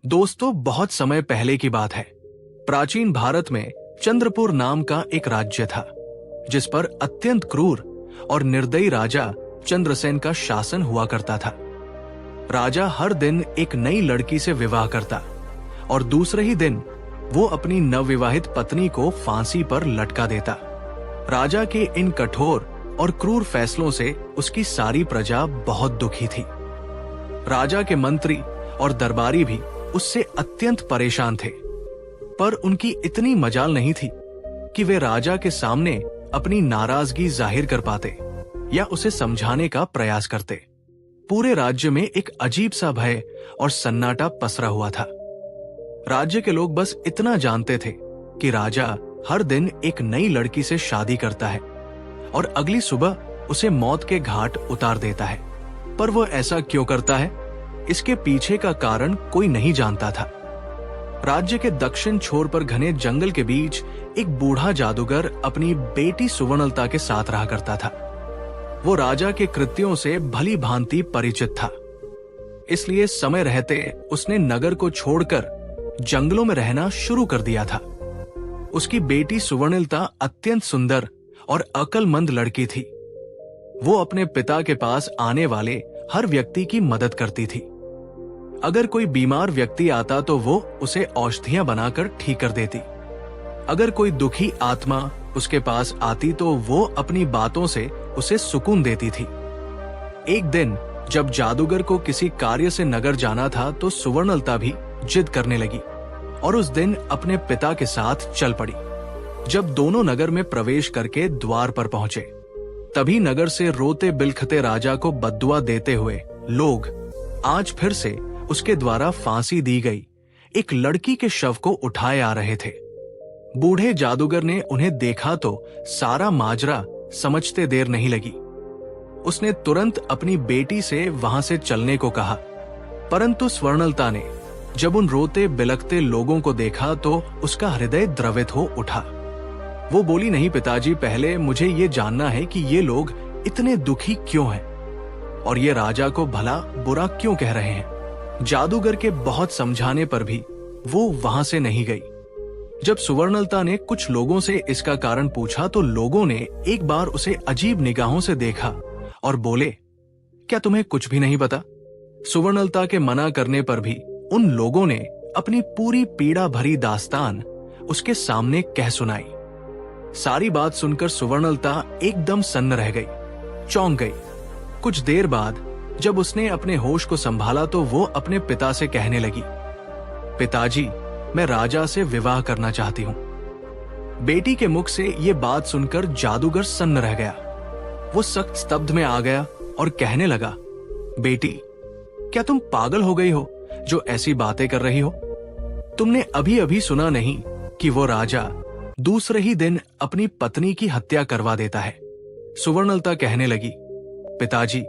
दोस्तों, बहुत समय पहले की बात है। प्राचीन भारत में चंद्रपुर नाम का एक राज्य था, जिस पर अत्यंत क्रूर और निर्दयी राजा चंद्रसेन का शासन हुआ करता था। राजा हर दिन एक नई लड़की से विवाह करता और दूसरे ही दिन वो अपनी नवविवाहित पत्नी को फांसी पर लटका देता। राजा के इन कठोर और क्रूर फैसलों से उसकी सारी प्रजा बहुत दुखी थी। राजा के मंत्री और दरबारी भी उससे अत्यंत परेशान थे, पर उनकी इतनी मजाल नहीं थी कि वे राजा के सामने अपनी नाराजगी जाहिर कर पाते या उसे समझाने का प्रयास करते। पूरे राज्य में एक अजीब सा भय और सन्नाटा पसरा हुआ था। राज्य के लोग बस इतना जानते थे कि राजा हर दिन एक नई लड़की से शादी करता है और अगली सुबह उसे मौत के घाट उतार देता है। पर वो ऐसा क्यों करता है, इसके पीछे का कारण कोई नहीं जानता था। राज्य के दक्षिण छोर पर घने जंगल के बीच एक बूढ़ा जादूगर अपनी बेटी सुवर्णलता के साथ रहा करता था। वो राजा के कृत्यों से भली भांति परिचित था, इसलिए समय रहते उसने नगर को छोड़कर जंगलों में रहना शुरू कर दिया था। उसकी बेटी सुवर्णलता अत्यंत सुंदर और अक्लमंद लड़की थी। वो अपने पिता के पास आने वाले हर व्यक्ति की मदद करती थी। अगर कोई बीमार व्यक्ति आता तो वो उसे औषधियां बनाकर ठीक कर देती। अगर कोई दुखी आत्मा उसके पास आती तो वो अपनी बातों से उसे सुकून देती थी। एक दिन जब जादूगर को किसी कार्य से नगर जाना था तो सुवर्णलता भी जिद करने लगी और उस दिन अपने पिता के साथ चल पड़ी। जब दोनों नगर में प्रवेश करके द्वार पर पहुंचे, तभी नगर से रोते बिलखते राजा को बद्दुआ देते हुए लोग आज फिर से उसके द्वारा फांसी दी गई एक लड़की के शव को उठाए आ रहे थे। बूढ़े जादूगर ने उन्हें देखा तो सारा माजरा समझते देर नहीं लगी। उसने तुरंत अपनी बेटी से वहां से चलने को कहा, परंतु स्वर्णलता ने जब उन रोते बिलखते लोगों को देखा तो उसका हृदय द्रवित हो उठा। वो बोली, नहीं पिताजी, पहले मुझे ये जानना है कि ये लोग इतने दुखी क्यों हैं और ये राजा को भला बुरा क्यों कह रहे हैं। जादूगर के बहुत समझाने पर भी वो वहां से नहीं गई। जब सुवर्णलता ने कुछ लोगों से इसका कारण पूछा तो लोगों ने एक बार उसे अजीब निगाहों से देखा और बोले, क्या तुम्हें कुछ भी नहीं पता? सुवर्णलता के मना करने पर भी उन लोगों ने अपनी पूरी पीड़ा भरी दास्तान उसके सामने कह सुनाई। सारी बात सुनकर सुवर्णलता एकदम सन्न रह गई, चौंक गई। कुछ देर बाद जब उसने अपने होश को संभाला तो वो अपने पिता से कहने लगी, पिताजी, मैं राजा से विवाह करना चाहती हूँ। बेटी के मुख से ये बात सुनकर जादूगर सन्न रह गया। वो सख्त स्तब्ध में आ गया और कहने लगा, बेटी, क्या तुम पागल हो गई हो जो ऐसी बातें कर रही हो? तुमने अभी अभी सुना नहीं कि वो राजा दूसरे ही दिन अपनी पत्नी की हत्या करवा देता है। सुवर्णलता कहने लगी, पिताजी,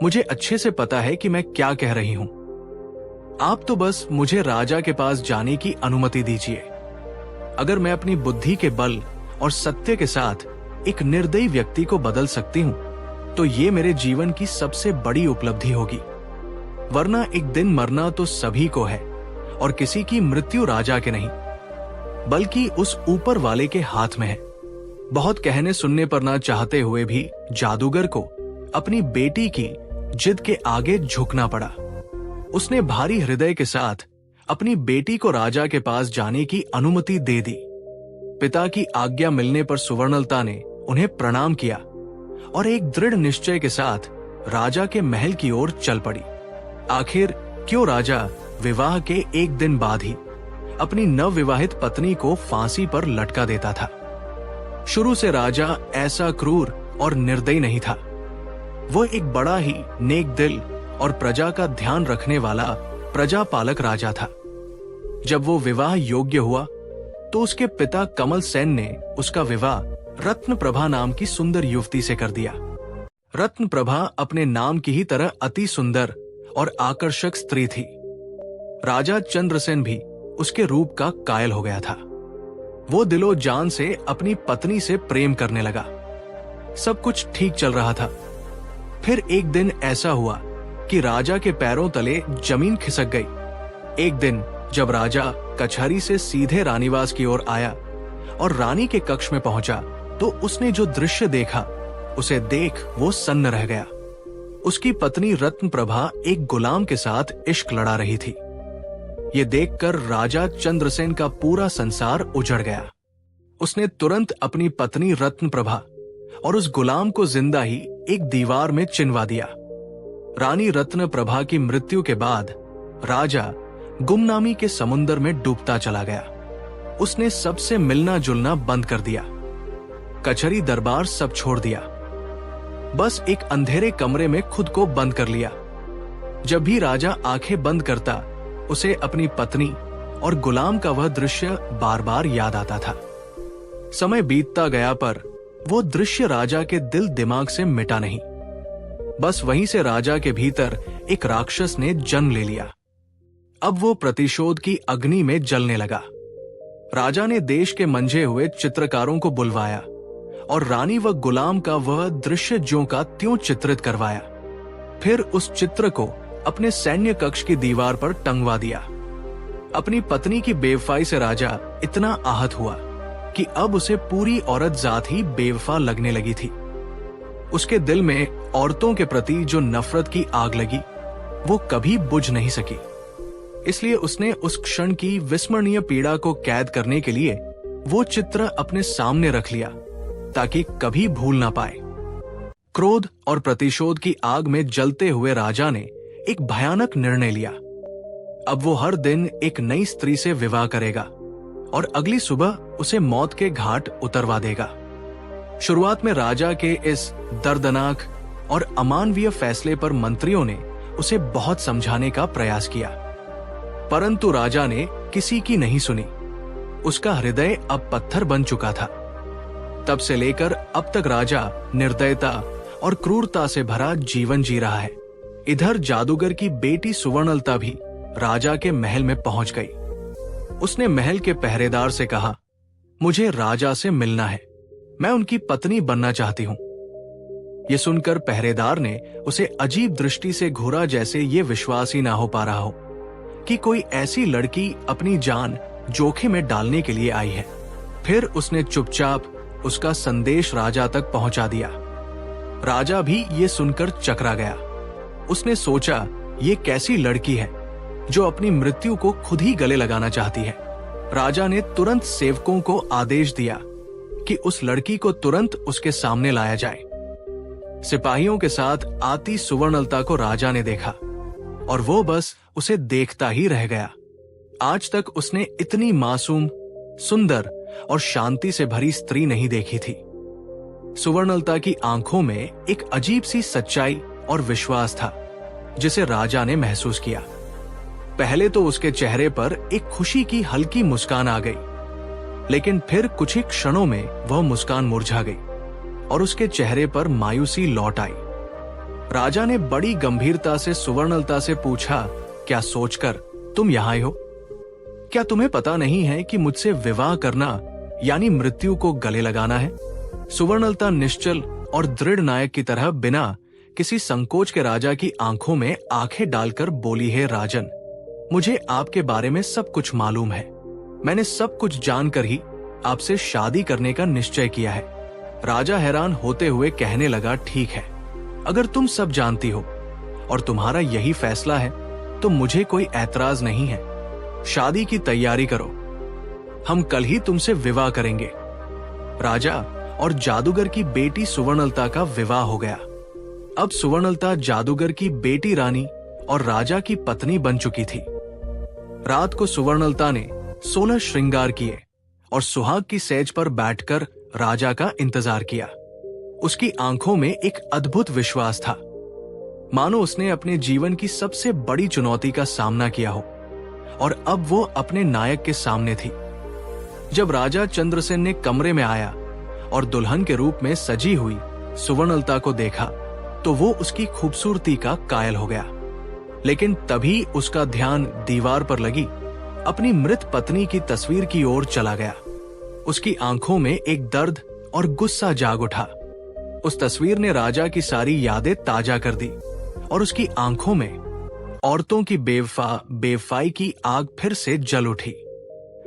मुझे अच्छे से पता है कि मैं क्या कह रही हूं। आप तो बस मुझे राजा के पास जाने की अनुमति दीजिए। अगर मैं अपनी बुद्धि के बल और सत्य के साथ एक निर्दयी व्यक्ति को बदल सकती हूं तो ये मेरे जीवन की सबसे बड़ी उपलब्धि होगी। वरना एक दिन मरना तो सभी को है और किसी की मृत्यु राजा के नहीं बल्कि उस ऊपर वाले के हाथ में है। बहुत कहने सुनने पर ना चाहते हुए भी जादूगर को अपनी बेटी की जिद के आगे झुकना पड़ा। उसने भारी हृदय के साथ अपनी बेटी को राजा के पास जाने की अनुमति दे दी। पिता की आज्ञा मिलने पर सुवर्णलता ने उन्हें प्रणाम किया और एक दृढ़ निश्चय के साथ राजा के महल की ओर चल पड़ी। आखिर क्यों राजा विवाह के एक दिन बाद ही अपनी नवविवाहित पत्नी को फांसी पर लटका देता था। शुरू से राजा ऐसा क्रूर और निर्दयी नहीं था। वो एक बड़ा ही नेक दिल और प्रजा का ध्यान रखने वाला प्रजापालक राजा था। जब वो विवाह योग्य हुआ तो उसके पिता कमल सेन ने उसका विवाह रत्नप्रभा नाम की सुंदर युवती से कर दिया। रत्नप्रभा अपने नाम की ही तरह अति सुंदर और आकर्षक स्त्री थी। राजा चंद्रसेन भी उसके रूप का कायल हो गया था। वो दिलो जान से अपनी पत्नी से प्रेम करने लगा। सब कुछ ठीक चल रहा था। फिर एक दिन ऐसा हुआ कि राजा के पैरों तले जमीन खिसक गई एक दिन जब राजा कचहरी से सीधे रानीवास की ओर आया और रानी के कक्ष में पहुंचा तो उसने जो दृश्य देखा उसे देख वो सन्न रह गया। उसकी पत्नी रत्न प्रभा एक गुलाम के साथ इश्क लड़ा रही थी। ये देखकर राजा चंद्रसेन का पूरा संसार उजड़ गया। उसने तुरंत अपनी पत्नी रत्न प्रभा और उस गुलाम को जिंदा ही एक दीवार में चिनवा दिया। रानी रत्न प्रभा की मृत्यु के बाद राजा गुमनामी के समुद्र में डूबता चला गया। उसने सबसे मिलना जुलना बंद कर दिया। कचहरी दरबार सब छोड़ दिया। बस एक अंधेरे कमरे में खुद को बंद कर लिया। जब भी राजा आंखें बंद करता उसे अपनी पत्नी और गुलाम का वह दृश्य बार बार याद आता था। समय बीतता गया पर वो दृश्य राजा के दिल दिमाग से मिटा नहीं। बस वहीं से राजा के भीतर एक राक्षस ने जन्म ले लिया। अब वो प्रतिशोध की अग्नि में जलने लगा। राजा ने देश के मंझे हुए चित्रकारों को बुलवाया और रानी व गुलाम का वह दृश्य ज्यों का त्यों चित्रित करवाया। फिर उस चित्र को अपने सैन्य कक्ष की दीवार पर टंगवा दिया। अपनी पत्नी की बेवफाई से राजा इतना आहत हुआ कि अब उसे पूरी औरत जात ही बेवफा लगने लगी थी। उसके दिल में औरतों के प्रति जो नफरत की आग लगी वो कभी बुझ नहीं सकी। इसलिए उसने उस क्षण की विस्मरणीय पीड़ा को कैद करने के लिए वो चित्र अपने सामने रख लिया ताकि कभी भूल ना पाए। क्रोध और प्रतिशोध की आग में जलते हुए राजा ने एक भयानक निर्णय लिया। अब वो हर दिन एक नई स्त्री से विवाह करेगा और अगली सुबह उसे मौत के घाट उतरवा देगा। शुरुआत में राजा के इस दर्दनाक और अमानवीय फैसले पर मंत्रियों ने उसे बहुत समझाने का प्रयास किया, परंतु राजा ने किसी की नहीं सुनी। उसका हृदय अब पत्थर बन चुका था। तब से लेकर अब तक राजा निर्दयता और क्रूरता से भरा जीवन जी रहा है। इधर जादूगर की बेटी सुवर्णलता भी राजा के महल में पहुंच गई। उसने महल के पहरेदार से कहा, मुझे राजा से मिलना है, मैं उनकी पत्नी बनना चाहती हूं। ये सुनकर पहरेदार ने उसे अजीब दृष्टि से घूरा, जैसे ये विश्वास ही ना हो पा रहा हो कि कोई ऐसी लड़की अपनी जान जोखिम में डालने के लिए आई है। फिर उसने चुपचाप उसका संदेश राजा तक पहुंचा दिया। राजा भी ये सुनकर चकरा गया। उसने सोचा, ये कैसी लड़की है जो अपनी मृत्यु को खुद ही गले लगाना चाहती है। राजा ने तुरंत सेवकों को आदेश दिया कि उस लड़की को तुरंत उसके सामने लाया जाए। सिपाहियों के साथ आती सुवर्णलता को राजा ने देखा और वो बस उसे देखता ही रह गया। आज तक उसने इतनी मासूम, सुंदर और शांति से भरी स्त्री नहीं देखी थी। सुवर्णलता की आंखों में एक अजीब सी सच्चाई और विश्वास था जिसे राजा ने महसूस किया। पहले तो उसके चेहरे पर एक खुशी की हल्की मुस्कान आ गई, लेकिन फिर कुछ ही क्षणों में वह मुस्कान मुरझा गई और उसके चेहरे पर मायूसी लौट आई। राजा ने बड़ी गंभीरता से सुवर्णलता से पूछा, क्या सोचकर तुम यहाँ आई हो? क्या तुम्हें पता नहीं है कि मुझसे विवाह करना यानी मृत्यु को गले लगाना है? सुवर्णलता निश्चल और दृढ़ नायक की तरह बिना किसी संकोच के राजा की आंखों में आंखें डालकर बोली, है राजन, मुझे आपके बारे में सब कुछ मालूम है। मैंने सब कुछ जानकर ही आपसे शादी करने का निश्चय किया है। राजा हैरान होते हुए कहने लगा, ठीक है, अगर तुम सब जानती हो और तुम्हारा यही फैसला है तो मुझे कोई ऐतराज नहीं है। शादी की तैयारी करो, हम कल ही तुमसे विवाह करेंगे। राजा और जादूगर की बेटी सुवर्णलता का विवाह हो गया। अब सुवर्णलता जादूगर की बेटी रानी और राजा की पत्नी बन चुकी थी। रात को सुवर्णलता ने 16 श्रृंगार किए और सुहाग की सेज पर बैठकर राजा का इंतजार किया। उसकी आंखों में एक अद्भुत विश्वास था, मानो उसने अपने जीवन की सबसे बड़ी चुनौती का सामना किया हो और अब वो अपने नायक के सामने थी। जब राजा चंद्रसेन ने कमरे में आया और दुल्हन के रूप में सजी हुई सुवर्णलता को देखा तो वो उसकी खूबसूरती का कायल हो गया। लेकिन तभी उसका ध्यान दीवार पर लगी अपनी मृत पत्नी की तस्वीर की ओर चला गया। उसकी आंखों में एक दर्द और गुस्सा जाग उठा। उस तस्वीर ने राजा की सारी यादें ताजा कर दी और उसकी आंखों में औरतों की बेवफाई की आग फिर से जल उठी।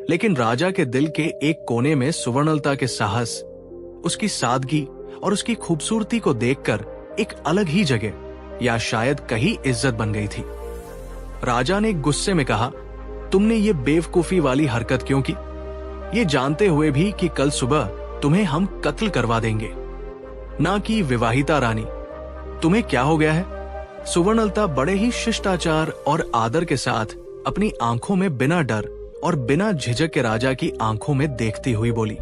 लेकिन राजा के दिल के एक कोने में सुवर्णलता के साहस, उसकी सादगी और उसकी खूबसूरती को देखकर एक अलग ही जगह या शायद कहीं इज्जत बन गई थी। राजा ने गुस्से में कहा, तुमने ये बेवकूफी वाली हरकत क्यों की, ये जानते हुए भी कि कल सुबह तुम्हें हम कत्ल करवा देंगे। ना कि विवाहिता रानी, तुम्हें क्या हो गया है? सुवर्णलता बड़े ही शिष्टाचार और आदर के साथ अपनी आंखों में बिना डर और बिना झिझक के राजा की आंखों में देखती हुई बोली,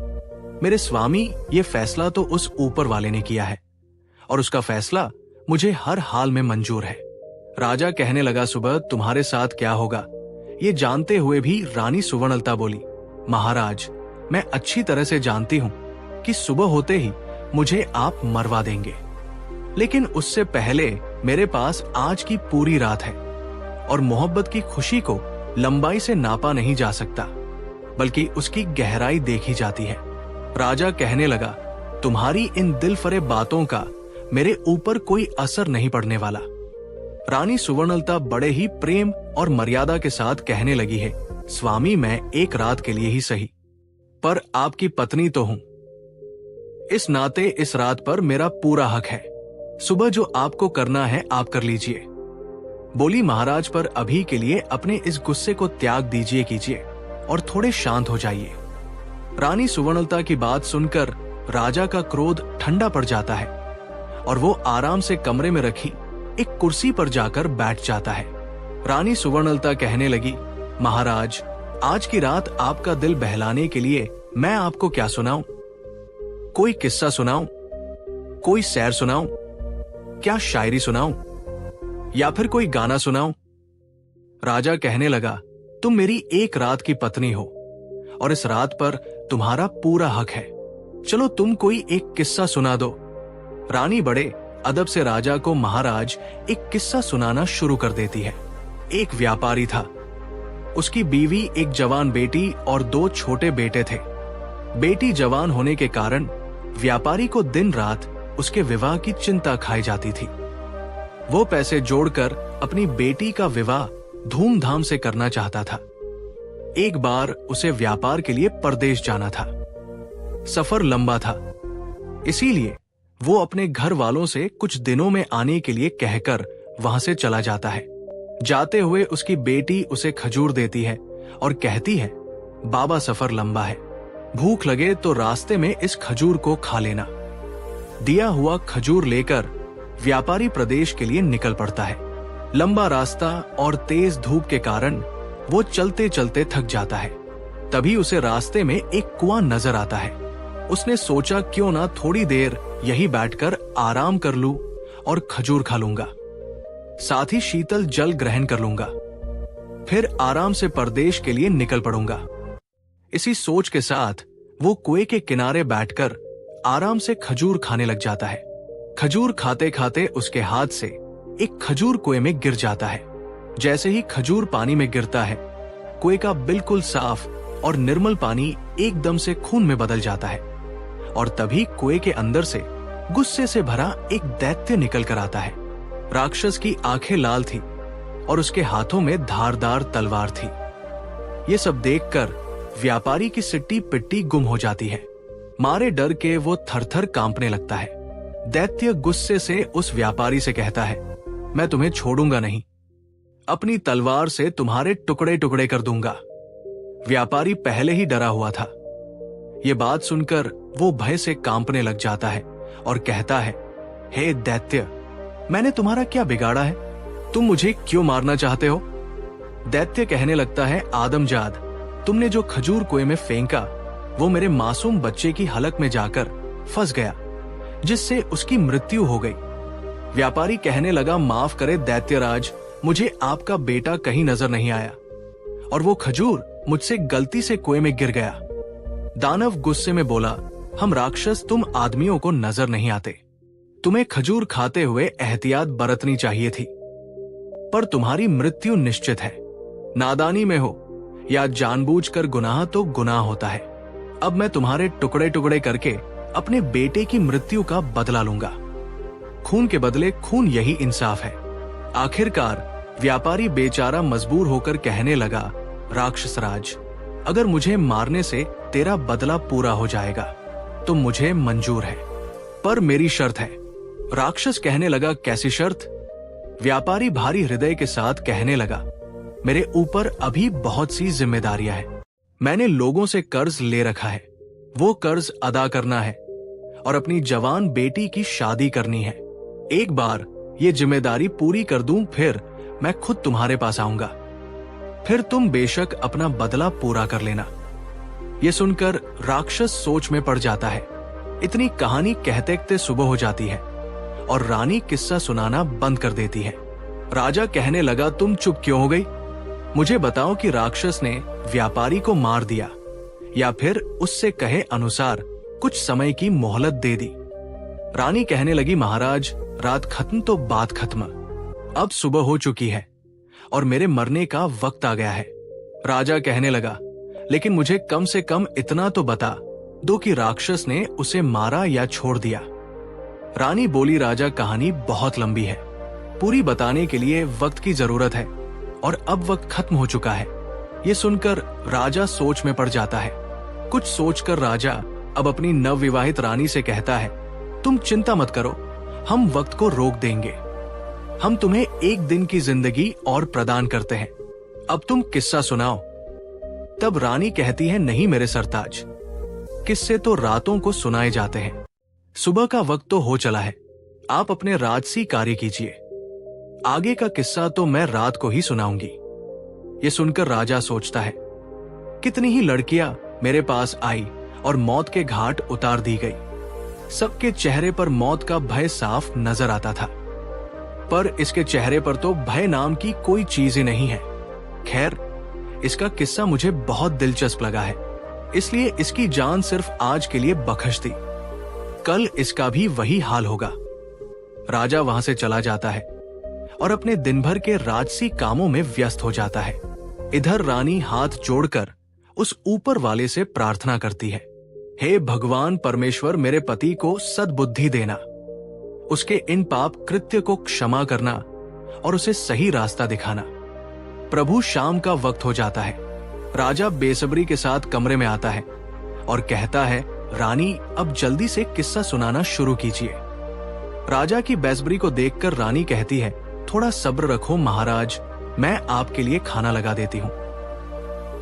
मेरे स्वामी, ये फैसला तो उस ऊपर वाले ने किया है और उसका फैसला मुझे हर हाल में मंजूर है। राजा कहने लगा, सुबह तुम्हारे साथ क्या होगा ये जानते हुए भी रानी सुवर्णलता बोली, महाराज, मैं अच्छी तरह से जानती हूं कि सुबह होते ही मुझे आप मरवा देंगे, लेकिन उससे पहले मेरे पास आज की पूरी रात है और मोहब्बत की खुशी को लंबाई से नापा नहीं जा सकता, बल्कि उसकी गहराई देखी जाती है। राजा कहने लगा, तुम्हारी इन दिल फरेब बातों का मेरे ऊपर कोई असर नहीं पड़ने वाला। रानी सुवर्णलता बड़े ही प्रेम और मर्यादा के साथ कहने लगी है, स्वामी, मैं एक रात के लिए ही सही, पर आपकी पत्नी तो हूं। इस नाते इस रात पर मेरा पूरा हक है। सुबह जो आपको करना है आप कर लीजिए। बोली, महाराज, पर अभी के लिए अपने इस गुस्से को त्याग दीजिए कीजिए और थोड़े शांत हो जाइए। रानी सुवर्णलता की बात सुनकर राजा का क्रोध ठंडा पड़ जाता है और वो आराम से कमरे में रखी एक कुर्सी पर जाकर बैठ जाता है। रानी सुवर्णलता कहने लगी, महाराज, आज की रात आपका दिल बहलाने के लिए मैं आपको क्या सुनाऊं? कोई किस्सा सुनाऊं? कोई सैर सुनाऊं? क्या शायरी सुनाऊं? या फिर कोई गाना सुनाऊं? राजा कहने लगा, तुम मेरी एक रात की पत्नी हो और इस रात पर तुम्हारा पूरा हक है। चलो तुम कोई एक किस्सा सुना दो। रानी बड़े अदब से राजा को महाराज एक किस्सा सुनाना शुरू कर देती है। एक व्यापारी था, उसकी बीवी, एक जवान बेटी और 2 छोटे बेटे थे। बेटी जवान होने के कारण व्यापारी को दिन रात उसके विवाह की चिंता खाई जाती थी। वो पैसे जोड़कर अपनी बेटी का विवाह धूमधाम से करना चाहता था। एक बार उसे व्यापार के लिए परदेश जाना था। सफर लंबा था, इसीलिए वो अपने घर वालों से कुछ दिनों में आने के लिए कहकर वहां से चला जाता है। जाते हुए उसकी बेटी उसे खजूर देती है और कहती है, बाबा, सफर लंबा है, भूख लगे तो रास्ते में इस खजूर को खा लेना। दिया हुआ खजूर लेकर व्यापारी प्रदेश के लिए निकल पड़ता है। लंबा रास्ता और तेज धूप के कारण वो चलते चलते थक जाता है। तभी उसे रास्ते में एक कुआं नजर आता है। उसने सोचा, क्यों ना थोड़ी देर यहीं बैठकर आराम कर लूं और खजूर खा लूंगा, साथ ही शीतल जल ग्रहण कर लूंगा, फिर आराम से परदेश के लिए निकल पड़ूंगा। इसी सोच के साथ वो कुएं के किनारे बैठकर आराम से खजूर खाने लग जाता है। खजूर खाते खाते उसके हाथ से एक खजूर कुएं में गिर जाता है। जैसे ही खजूर पानी में गिरता है, कुएं का बिल्कुल साफ और निर्मल पानी एकदम से खून में बदल जाता है और तभी कुएं के अंदर से गुस्से से भरा एक दैत्य निकल कर आता है। राक्षस की आंखें लाल थी और उसके हाथों में धारदार तलवार थी। ये सब देखकर व्यापारी की सिट्टी पिट्टी गुम हो जाती है। मारे डर के वो थरथर कांपने लगता है। दैत्य गुस्से से उस व्यापारी से कहता है, मैं तुम्हें छोड़ूंगा नहीं, अपनी तलवार से तुम्हारे टुकड़े टुकड़े कर दूंगा। व्यापारी पहले ही डरा हुआ था। ये बात सुनकर वो भय से कांपने लग जाता है और कहता है, हे दैत्य, मैंने तुम्हारा क्या बिगाड़ा है? तुम मुझे क्यों मारना चाहते हो? दैत्य कहने लगता है, आदमजाद, तुमने जो खजूर कुएं में फेंका वो मेरे मासूम बच्चे की हलक में जाकर फंस गया, जिससे उसकी मृत्यु हो गई। व्यापारी कहने लगा, माफ करे दैत्यराज, मुझे आपका बेटा कहीं नजर नहीं आया और वो खजूर मुझसे गलती से कुएं में गिर गया। दानव गुस्से में बोला, हम राक्षस तुम आदमियों को नजर नहीं आते, तुम्हें खजूर खाते हुए एहतियात बरतनी चाहिए थी, पर तुम्हारी मृत्यु निश्चित है। नादानी में हो या जानबूझकर गुनाह तो गुनाह होता है। अब मैं तुम्हारे टुकड़े टुकड़े करके अपने बेटे की मृत्यु का बदला लूंगा। खून के बदले खून, यही इंसाफ है। आखिरकार व्यापारी बेचारा मजबूर होकर कहने लगा, राक्षस राज, अगर मुझे मारने से तेरा बदला पूरा हो जाएगा तो मुझे मंजूर है, पर मेरी शर्त है। राक्षस कहने लगा, कैसी शर्त? व्यापारी भारी हृदय के साथ कहने लगा, मेरे ऊपर अभी बहुत सी जिम्मेदारियां हैं। मैंने लोगों से कर्ज ले रखा है, वो कर्ज अदा करना है और अपनी जवान बेटी की शादी करनी है। एक बार ये जिम्मेदारी पूरी कर दूं, फिर मैं खुद तुम्हारे पास आऊंगा, फिर तुम बेशक अपना बदला पूरा कर लेना। ये सुनकर राक्षस सोच में पड़ जाता है। इतनी कहानी कहते कहते सुबह हो जाती है और रानी किस्सा सुनाना बंद कर देती है। राजा कहने लगा, तुम चुप क्यों हो गई? मुझे बताओ कि राक्षस ने व्यापारी को मार दिया या फिर उससे कहे अनुसार कुछ समय की मोहलत दे दी। रानी कहने लगी, महाराज, रात खत्म तो बात खत्म। अब सुबह हो चुकी है और मेरे मरने का वक्त आ गया है। राजा कहने लगा, लेकिन मुझे कम से कम इतना तो बता दो कि राक्षस ने उसे मारा या छोड़ दिया। रानी बोली, राजा, कहानी बहुत लंबी है, पूरी बताने के लिए वक्त की जरूरत है और अब वक्त खत्म हो चुका है। ये सुनकर राजा सोच में पड़ जाता है। कुछ सोचकर राजा अब अपनी नवविवाहित रानी से कहता है, तुम चिंता मत करो, हम वक्त को रोक देंगे। हम तुम्हें एक दिन की जिंदगी और प्रदान करते हैं। अब तुम किस्सा सुनाओ। तब रानी कहती है, नहीं मेरे सरताज, किस्से तो रातों को सुनाए जाते हैं। सुबह का वक्त तो हो चला है, आप अपने राजसी कार्य कीजिए। आगे का किस्सा तो मैं रात को ही सुनाऊंगी। ये सुनकर राजा सोचता है, कितनी ही लड़कियां मेरे पास आई और मौत के घाट उतार दी गई। सबके चेहरे पर मौत का भय साफ नजर आता था, पर इसके चेहरे पर तो भय नाम की कोई चीज ही नहीं है। खैर, इसका किस्सा मुझे बहुत दिलचस्प लगा है, इसलिए इसकी जान सिर्फ आज के लिए बख्श दी। कल इसका भी वही हाल होगा। राजा वहां से चला जाता है और अपने दिन भर के राजसी कामों में व्यस्त हो जाता है। इधर रानी हाथ जोड़कर उस ऊपर वाले से प्रार्थना करती है, हे भगवान परमेश्वर, मेरे पति को सद्बुद्धि देना, उसके इन पाप कृत्य को क्षमा करना और उसे सही रास्ता दिखाना। प्रभु, शाम का वक्त हो जाता है। राजा बेसब्री के साथ कमरे में आता है और कहता है, रानी, अब जल्दी से किस्सा सुनाना शुरू कीजिए। राजा की बेसब्री को देखकर रानी कहती है, थोड़ा सब्र रखो महाराज, मैं आपके लिए खाना लगा देती हूँ।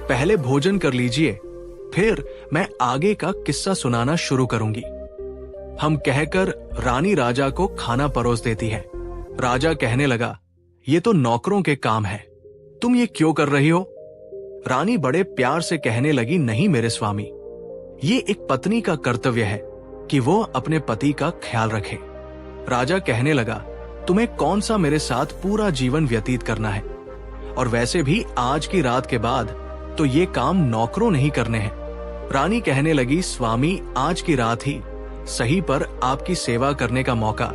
पहले भोजन कर लीजिए, फिर मैं आगे का किस्सा सुनाना शुरू करूंगी। हम कहकर रानी राजा को खाना परोस देती है। राजा कहने लगा, ये तो नौकरों के काम है, तुम ये क्यों कर रही हो? रानी बड़े प्यार से कहने लगी, नहीं मेरे स्वामी, ये एक पत्नी का कर्तव्य है कि वो अपने पति का ख्याल रखे। राजा कहने लगा, तुम्हें कौन सा मेरे साथ पूरा जीवन व्यतीत करना है, और वैसे भी आज की रात के बाद तो ये काम नौकरों नहीं करने हैं। रानी कहने लगी, स्वामी, आज की रात ही सही पर आपकी सेवा करने का मौका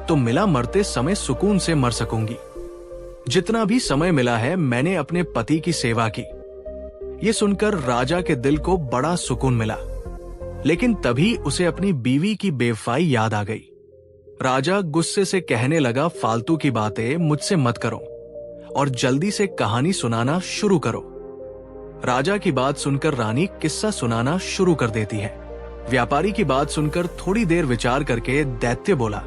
तो मिला, मरते समय सुकून से मर सकूंगी। जितना भी समय मिला है मैंने अपने पति की सेवा की। ये सुनकर राजा के दिल को बड़ा सुकून मिला, लेकिन तभी उसे अपनी बीवी की बेवफाई याद आ गई। राजा गुस्से से कहने लगा, फालतू की बातें मुझसे मत करो और जल्दी से कहानी सुनाना शुरू करो। राजा की बात सुनकर रानी किस्सा सुनाना शुरू कर देती है। व्यापारी की बात सुनकर थोड़ी देर विचार करके दैत्य बोला,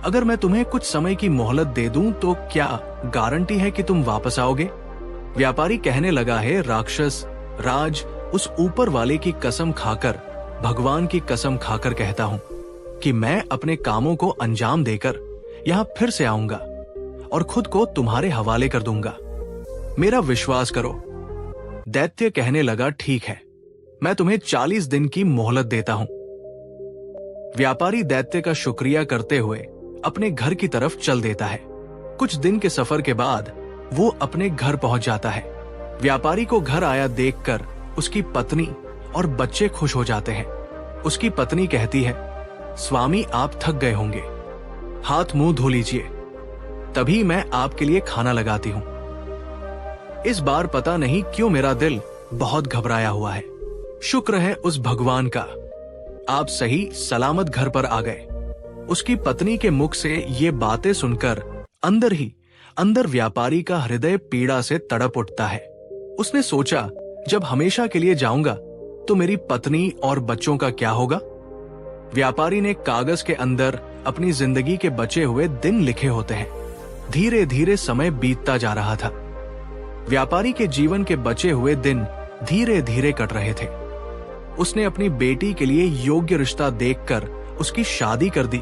अगर मैं तुम्हें कुछ समय की मोहलत दे दूं तो क्या गारंटी है कि तुम वापस आओगे? व्यापारी कहने लगा, है राक्षस राज, उस ऊपर वाले की कसम खाकर, भगवान की कसम खाकर कहता हूं कि मैं अपने कामों को अंजाम देकर यहां फिर से आऊंगा और खुद को तुम्हारे हवाले कर दूंगा। मेरा विश्वास करो। दैत्य कहने लगा, ठीक है, मैं तुम्हें 40 दिन की मोहलत देता हूं। व्यापारी दैत्य का शुक्रिया करते हुए अपने घर की तरफ चल देता है। कुछ दिन के सफर के बाद वो अपने घर पहुंच जाता है। व्यापारी को घर आया देखकर उसकी पत्नी और बच्चे खुश हो जाते हैं। उसकी पत्नी कहती है, स्वामी, आप थक गए होंगे, हाथ मुंह धो लीजिए, तभी मैं आपके लिए खाना लगाती हूं। इस बार पता नहीं क्यों मेरा दिल बहुत घबराया हुआ है। शुक्र है उस भगवान का, आप सही सलामत घर पर आ गए। उसकी पत्नी के मुख से ये बातें सुनकर अंदर ही अंदर व्यापारी का हृदय पीड़ा से तड़प उठता है। उसने सोचा, जब हमेशा के लिए जाऊंगा तो मेरी पत्नी और बच्चों का क्या होगा? व्यापारी ने कागज के अंदर अपनी जिंदगी के बचे हुए दिन लिखे होते हैं। धीरे धीरे समय बीतता जा रहा था। व्यापारी के जीवन के बचे हुए दिन धीरे धीरे कट रहे थे। उसने अपनी बेटी के लिए योग्य रिश्ता देखकर उसकी शादी कर दी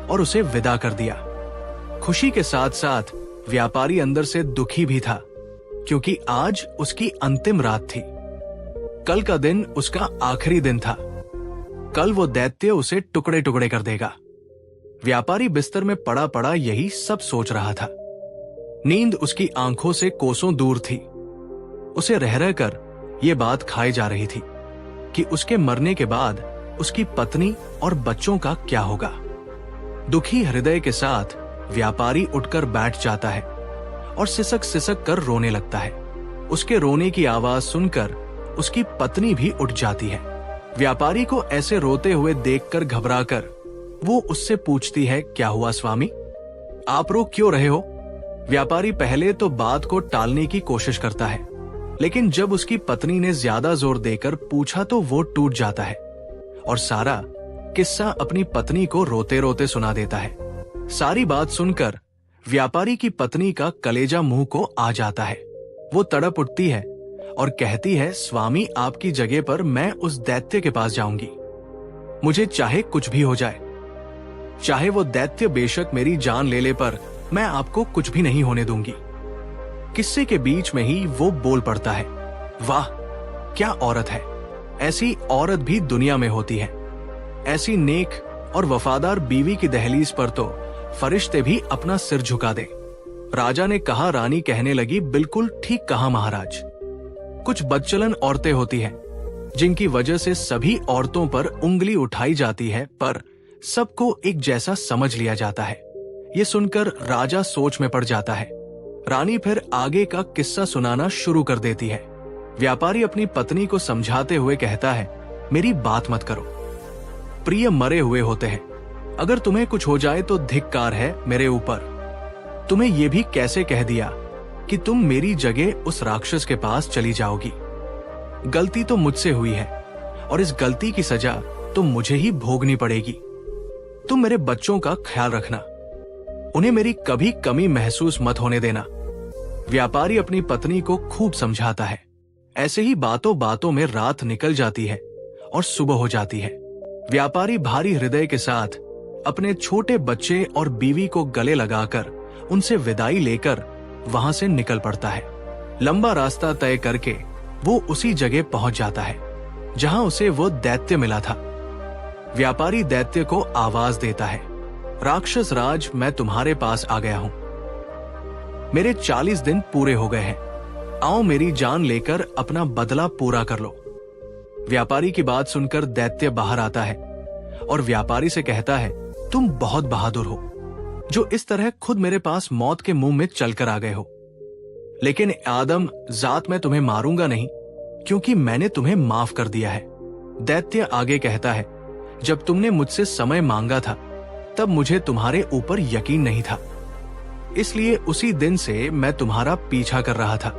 और उसे विदा कर दिया। खुशी के साथ साथ व्यापारी अंदर से दुखी भी था, क्योंकि आज उसकी अंतिम रात थी। कल का दिन उसका आखिरी दिन था। कल वो दैत्य उसे टुकड़े टुकड़े कर देगा। व्यापारी बिस्तर में पड़ा पड़ा यही सब सोच रहा था। नींद उसकी आंखों से कोसों दूर थी। उसे रह रहकर ये बात खाई जा रही थी कि उसके मरने के बाद उसकी पत्नी और बच्चों का क्या होगा। दुखी हृदय के साथ व्यापारी उठकर बैठ जाता है और सिसक सिसक कर रोने लगता है। उसके रोने की आवाज सुनकर उसकी पत्नी भी उठ जाती है। व्यापारी को ऐसे रोते हुए देखकर घबराकर वो उससे पूछती है, क्या हुआ स्वामी, आप रो क्यों रहे हो? व्यापारी पहले तो बात को टालने की कोशिश करता है, लेकिन जब उसकी पत्नी ने ज्यादा जोर देकर पूछा तो वो टूट जाता है और सारा किस्सा अपनी पत्नी को रोते रोते सुना देता है। सारी बात सुनकर व्यापारी की पत्नी का कलेजा मुंह को आ जाता है। वो तड़प उठती है और कहती है, स्वामी आपकी जगह पर मैं उस दैत्य के पास जाऊंगी। मुझे चाहे कुछ भी हो जाए, चाहे वो दैत्य बेशक मेरी जान ले ले, पर मैं आपको कुछ भी नहीं होने दूंगी। किस्से के बीच में ही वो बोल पड़ता है, वाह क्या औरत है, ऐसी औरत भी दुनिया में होती है। ऐसी नेक और वफादार बीवी की दहलीज पर तो फरिश्ते भी अपना सिर झुका दे। राजा ने कहा। रानी कहने लगी, बिल्कुल ठीक कहा महाराज। कुछ बदचलन औरतें होती हैं जिनकी वजह से सभी औरतों पर उंगली उठाई जाती है, पर सबको एक जैसा समझ लिया जाता है। ये सुनकर राजा सोच में पड़ जाता है। रानी फिर आगे का किस्सा सुनाना शुरू कर देती है। व्यापारी अपनी पत्नी को समझाते हुए कहता है, मेरी बात मत करो, प्रिय मरे हुए होते हैं। अगर तुम्हें कुछ हो जाए तो धिक्कार है मेरे ऊपर। तुम्हें यह भी कैसे कह दिया कि तुम मेरी जगह उस राक्षस के पास चली जाओगी? गलती तो मुझसे हुई है और इस गलती की सजा तो मुझे ही भोगनी पड़ेगी। तुम मेरे बच्चों का ख्याल रखना, उन्हें मेरी कभी कमी महसूस मत होने देना। व्यापारी अपनी पत्नी को खूब समझाता है। ऐसे ही बातों बातों में रात निकल जाती है और सुबह हो जाती है। व्यापारी भारी हृदय के साथ अपने छोटे बच्चे और बीवी को गले लगाकर उनसे विदाई लेकर वहां से निकल पड़ता है। लंबा रास्ता तय करके वो उसी जगह पहुंच जाता है जहां उसे वो दैत्य मिला था। व्यापारी दैत्य को आवाज देता है, राक्षस राज, मैं तुम्हारे पास आ गया हूं। मेरे 40 दिन पूरे हो गए हैं। आओ मेरी जान लेकर अपना बदला पूरा कर लो। व्यापारी की बात सुनकर दैत्य बाहर आता है और व्यापारी से कहता है, तुम बहुत बहादुर हो जो इस तरह खुद मेरे पास मौत के मुंह में चलकर आ गए हो। लेकिन आदम जात मैं तुम्हें मारूंगा नहीं, क्योंकि मैंने तुम्हें माफ कर दिया है। दैत्य आगे कहता है, जब तुमने मुझसे समय मांगा था तब मुझे तुम्हारे ऊपर यकीन नहीं था, इसलिए उसी दिन से मैं तुम्हारा पीछा कर रहा था।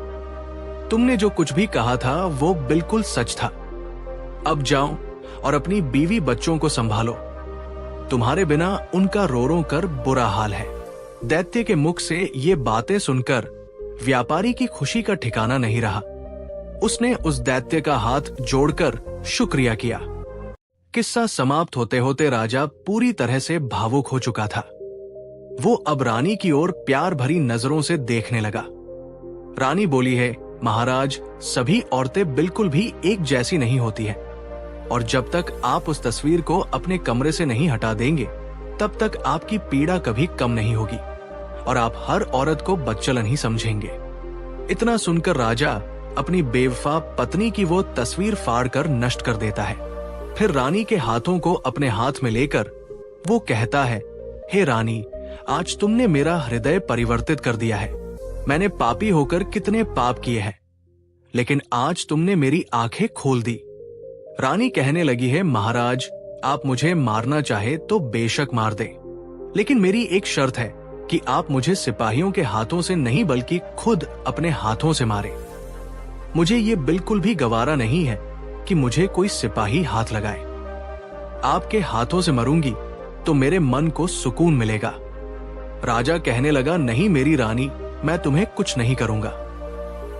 तुमने जो कुछ भी कहा था वो बिल्कुल सच था। अब जाओ और अपनी बीवी बच्चों को संभालो, तुम्हारे बिना उनका रो रो कर बुरा हाल है। दैत्य के मुख से ये बातें सुनकर व्यापारी की खुशी का ठिकाना नहीं रहा। उसने उस दैत्य का हाथ जोड़कर शुक्रिया किया। किस्सा समाप्त होते होते राजा पूरी तरह से भावुक हो चुका था। वो अब रानी की ओर प्यार भरी नजरों से देखने लगा। रानी बोली है, महाराज, सभी औरतें बिल्कुल भी एक जैसी नहीं होती है, और जब तक आप उस तस्वीर को अपने कमरे से नहीं हटा देंगे तब तक आपकी पीड़ा कभी कम नहीं होगी और आप हर औरत को बदचलन ही समझेंगे। इतना सुनकर राजा अपनी बेवफा पत्नी की वो तस्वीर फाड़कर नष्ट कर देता है। फिर रानी के हाथों को अपने हाथ में लेकर वो कहता है, हे रानी, आज तुमने मेरा हृदय परिवर्तित कर दिया है। मैंने पापी होकर कितने पाप किए हैं, लेकिन आज तुमने मेरी आंखें खोल दी। रानी कहने लगी है, महाराज, आप मुझे मारना चाहे तो बेशक मार दे, लेकिन मेरी एक शर्त है कि आप मुझे सिपाहियों के हाथों से नहीं बल्कि खुद अपने हाथों से मारे। मुझे ये बिल्कुल भी गवारा नहीं है कि मुझे कोई सिपाही हाथ लगाए। आपके हाथों से मरूंगी तो मेरे मन को सुकून मिलेगा। राजा कहने लगा, नहीं मेरी रानी, मैं तुम्हें कुछ नहीं करूंगा।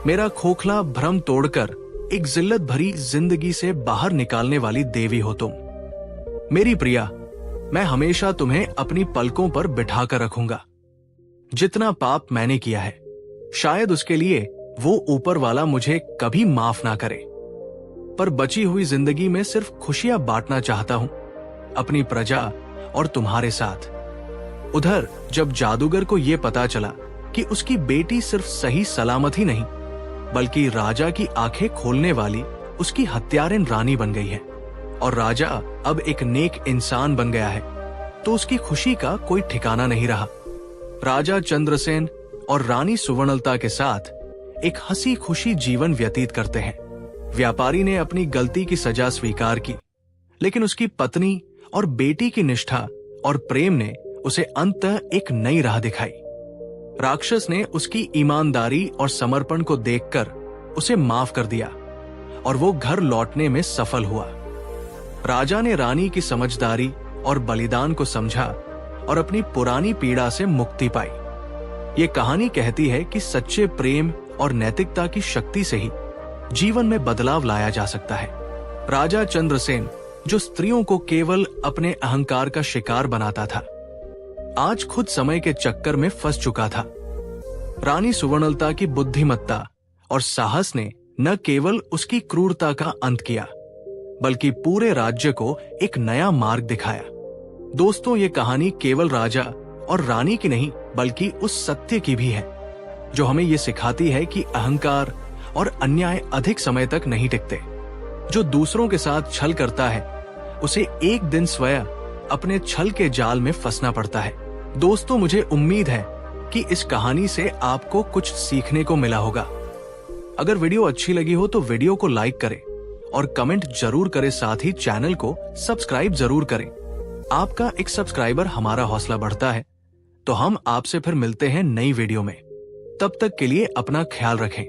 मेरा खोखला भ्रम तोड़कर एक जिल्लत भरी जिंदगी से बाहर निकालने वाली देवी हो तुम। मेरी प्रिया, मैं हमेशा तुम्हें अपनी पलकों पर बिठाकर रखूंगा। जितना पाप मैंने किया है, शायद उसके लिए वो ऊपर वाला मुझे कभी माफ ना करे, पर बची हुई जिंदगी में सिर्फ खुशियां बांटना चाहता हूं अपनी प्रजा और तुम्हारे साथ। उधर जब जादूगर को यह पता चला कि उसकी बेटी सिर्फ सही सलामत ही नहीं बल्कि राजा की आंखें खोलने वाली उसकी हत्यारिन रानी बन गई है और राजा अब एक नेक इंसान बन गया है, तो उसकी खुशी का कोई ठिकाना नहीं रहा। राजा चंद्रसेन और रानी सुवर्णलता के साथ एक हंसी खुशी जीवन व्यतीत करते हैं। व्यापारी ने अपनी गलती की सजा स्वीकार की, लेकिन उसकी पत्नी और बेटी की निष्ठा और प्रेम ने उसे अंततः एक नई राह दिखाई। राक्षस ने उसकी ईमानदारी और समर्पण को देखकर उसे माफ कर दिया और वो घर लौटने में सफल हुआ। राजा ने रानी की समझदारी और बलिदान को समझा और अपनी पुरानी पीड़ा से मुक्ति पाई। ये कहानी कहती है कि सच्चे प्रेम और नैतिकता की शक्ति से ही जीवन में बदलाव लाया जा सकता है। राजा चंद्रसेन, जो स्त्रियों को केवल अपने अहंकार का शिकार बनाता था, आज खुद समय के चक्कर में फंस चुका था। रानी सुवर्णलता की बुद्धिमत्ता और साहस ने न केवल उसकी क्रूरता का अंत किया बल्कि पूरे राज्य को एक नया मार्ग दिखाया। दोस्तों, ये कहानी केवल राजा और रानी की नहीं बल्कि उस सत्य की भी है जो हमें ये सिखाती है कि अहंकार और अन्याय अधिक समय तक नहीं टिकते। जो दूसरों के साथ छल करता है उसे एक दिन स्वयं अपने छल के जाल में फंसना पड़ता है। दोस्तों, मुझे उम्मीद है कि इस कहानी से आपको कुछ सीखने को मिला होगा। अगर वीडियो अच्छी लगी हो तो वीडियो को लाइक करें और कमेंट जरूर करें, साथ ही चैनल को सब्सक्राइब जरूर करें। आपका एक सब्सक्राइबर हमारा हौसला बढ़ता है। तो हम आपसे फिर मिलते हैं नई वीडियो में। तब तक के लिए अपना ख्याल रखें।